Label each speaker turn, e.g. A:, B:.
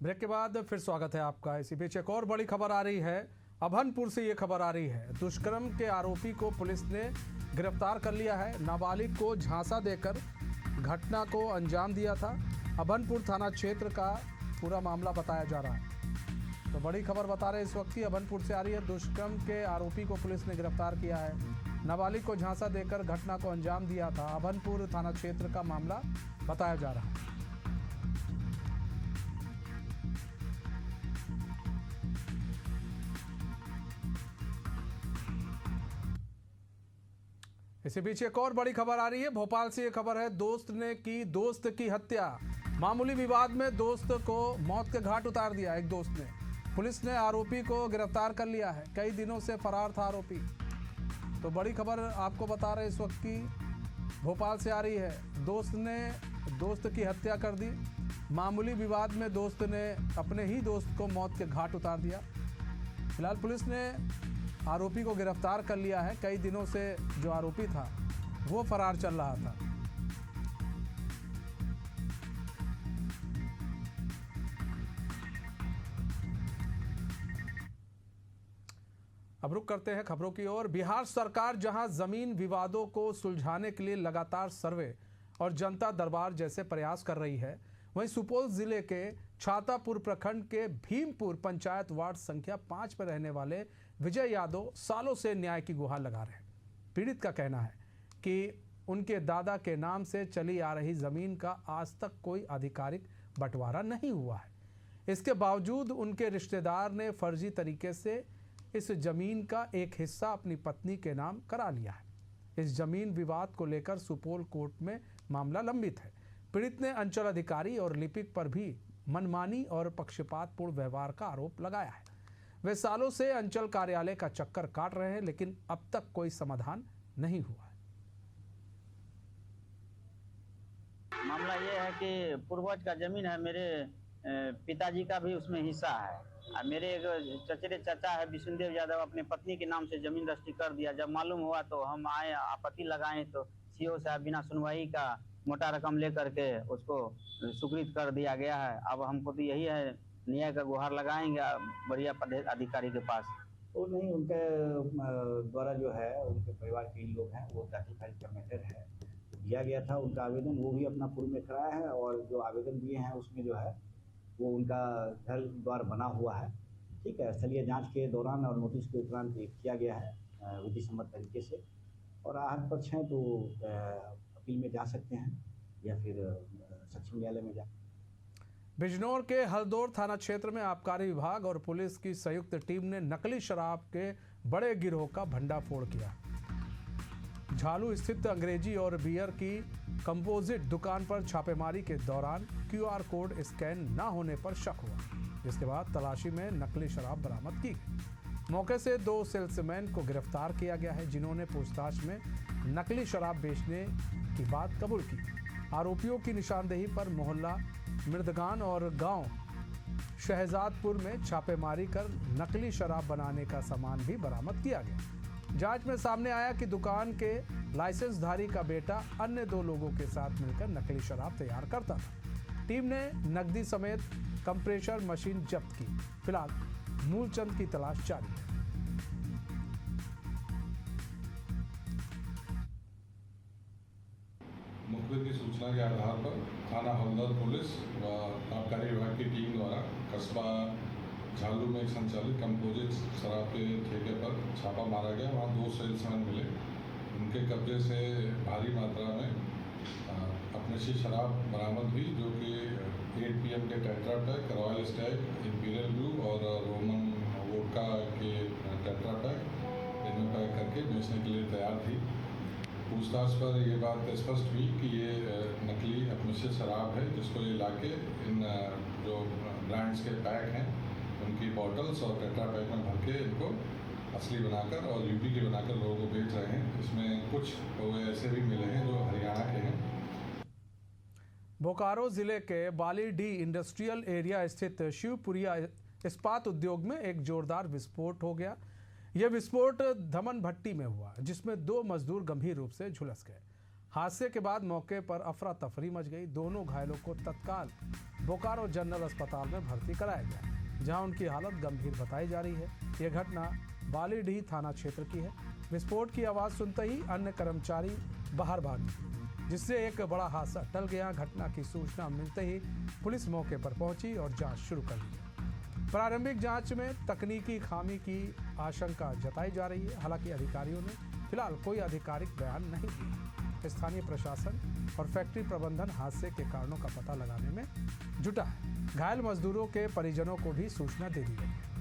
A: Break के बाद फिर स्वागत है आपका। इसी बीच एक और बड़ी खबर आ रही है। अभनपुर से ये खबर आ रही है, दुष्कर्म के आरोपी को पुलिस ने गिरफ्तार कर लिया है। नाबालिग को झांसा देकर घटना को अंजाम दिया था। अभनपुर थाना क्षेत्र का पूरा मामला बताया जा रहा है। तो बड़ी खबर बता रहे इस वक्त की अभनपुर से आ रही है। दुष्कर्म के आरोपी को पुलिस ने गिरफ्तार किया है। नाबालिग को झांसा देकर घटना को अंजाम दिया था। अभनपुर थाना क्षेत्र का मामला बताया जा रहा है। इसी बीच एक और बड़ी खबर आ रही है। भोपाल से ये खबर है, दोस्त ने की दोस्त की हत्या। मामूली विवाद में दोस्त को मौत के घाट उतार दिया एक दोस्त ने। पुलिस ने आरोपी को गिरफ्तार कर लिया है। कई दिनों से फरार था आरोपी। तो बड़ी खबर आपको बता रहे इस वक्त की भोपाल से आ रही है। दोस्त ने दोस्त की हत्या कर दी। मामूली विवाद में दोस्त ने अपने ही दोस्त को मौत के घाट उतार दिया। फिलहाल पुलिस ने आरोपी को गिरफ्तार कर लिया है। कई दिनों से जो आरोपी था वो फरार चल रहा था। अब रुक करते हैं खबरों की ओर। बिहार सरकार जहां जमीन विवादों को सुलझाने के लिए लगातार सर्वे और जनता दरबार जैसे प्रयास कर रही है, वहीं सुपौल जिले के छातापुर प्रखंड के भीमपुर पंचायत वार्ड संख्या 5 पर रहने वाले विजय यादव सालों से न्याय की गुहार लगा रहे हैं। पीड़ित का कहना है कि उनके दादा के नाम से चली आ रही जमीन का आज तक कोई आधिकारिक बंटवारा नहीं हुआ है। इसके बावजूद उनके रिश्तेदार ने फर्जी तरीके से इस जमीन का एक हिस्सा अपनी पत्नी के नाम करा लिया है। इस जमीन विवाद को लेकर सुपौल कोर्ट में मामला लंबित है। पीड़ित ने अंचल अधिकारी और लिपिक पर भी मनमानी और पक्षपातपूर्ण व्यवहार का आरोप लगाया है। वे सालों से अंचल कार्यालय का चक्कर काट रहे हैं, लेकिन अब तक कोई समाधान नहीं हुआ है।
B: मामला ये है कि पूर्वज का जमीन है, मेरे पिताजी का भी उसमें हिस्सा है। मेरे एक चचेरे चाचा है विष्णुदेव यादव, अपने पत्नी के नाम से जमीन रजिस्ट्री कर दिया। जब मालूम हुआ तो हम आए, आपत्ति लगाए तो सीओ साहब बिना सुनवाई का मोटा रकम लेकर के उसको स्वीकृत कर दिया गया है। अब हमको तो यही है, न्याय का गुहार लगाएंगे बढ़िया अधिकारी के पास।
C: तो नहीं, उनके द्वारा जो है उनके परिवार के लोग हैं, वो अधिकारी का मैटर है, दिया गया था उनका आवेदन, वो भी अपना पूर्व में खड़ा है। और जो आवेदन दिए हैं उसमें जो है वो उनका घर द्वार बना हुआ है। ठीक है, स्थलीय जांच के दौरान और नोटिस के उपरांत किया गया है विधि सम्मत तरीके से। और आहत पक्ष हैं तो अपील में जा सकते हैं या फिर सक्षम न्यायालय में जा।
A: बिजनौर के हल्दौर थाना क्षेत्र में आबकारी विभाग और पुलिस की संयुक्त टीम ने नकली शराब के बड़े गिरोह का भंडाफोड़ किया। झालू स्थित अंग्रेजी और बियर की कंपोजिट दुकान पर छापेमारी के दौरान क्यूआर कोड स्कैन न होने पर शक हुआ, जिसके बाद तलाशी में नकली शराब बरामद की गई। मौके से 2 सेल्समैन को गिरफ्तार किया गया है, जिन्होंने पूछताछ में नकली शराब बेचने की बात कबूल की। आरोपियों की निशानदेही पर मोहल्ला मृदगान और गांव शहजादपुर में छापेमारी कर नकली शराब बनाने का सामान भी बरामद किया गया। जांच में सामने आया कि दुकान के लाइसेंसधारी का बेटा अन्य 2 लोगों के साथ मिलकर नकली शराब तैयार करता था। टीम ने नकदी समेत कंप्रेसर मशीन जब्त की। फिलहाल मूलचंद की तलाश जारी है।
D: मुखबिर की सूचना के आधार पर थाना हल्दौर पुलिस व आबकारी विभाग की टीम द्वारा कस्बा झालू में संचालित कंपोजिट शराब के ठेके पर छापा मारा गया। वहाँ 2 सेल्समैन मिले। उनके कब्जे से भारी मात्रा में अपने से शराब बरामद हुई, जो कि 8 PM के tetra pack, royal Stag, imperial blue और रोमन वोडका के टेट्रा पैक इनमें पैक करके बेचने के लिए तैयार थी। पूछताछ पर यह बात स्पष्ट हुई कि ये नकली अपमिश्रित शराब है, जिसको ये लाके इन जो ब्रांड्स के पैक हैं उनकी बॉटल्स और टेट्रा पैक में भर के इनको असली बनाकर और यूपी के बनाकर लोगों को बेच रहे हैं। इसमें कुछ लोग ऐसे भी मिले हैं जो हरियाणा के हैं।
A: बोकारो जिले के बालीडीह इंडस्ट्रियल एरिया स्थित शिवपुरिया इस्पात उद्योग में एक जोरदार विस्फोट हो गया। यह विस्फोट धमन भट्टी में हुआ, जिसमें 2 मजदूर गंभीर रूप से झुलस गए। हादसे के बाद मौके पर अफरा तफरी मच गई। दोनों घायलों को तत्काल बोकारो जनरल अस्पताल में भर्ती कराया गया, जहां उनकी हालत गंभीर बताई जा रही है। यह घटना बालीडीह थाना क्षेत्र की है। विस्फोट की आवाज़ सुनते ही अन्य कर्मचारी बाहर भागे, जिससे एक बड़ा हादसा टल गया। घटना की सूचना मिलते ही पुलिस मौके पर पहुंची और जांच शुरू कर दी। प्रारंभिक जांच में तकनीकी खामी की आशंका जताई जा रही है। हालांकि अधिकारियों ने फिलहाल कोई आधिकारिक बयान नहीं दिया। स्थानीय प्रशासन और फैक्ट्री प्रबंधन हादसे के कारणों का पता लगाने में जुटा है। घायल मजदूरों के परिजनों को भी सूचना दे दी गई है।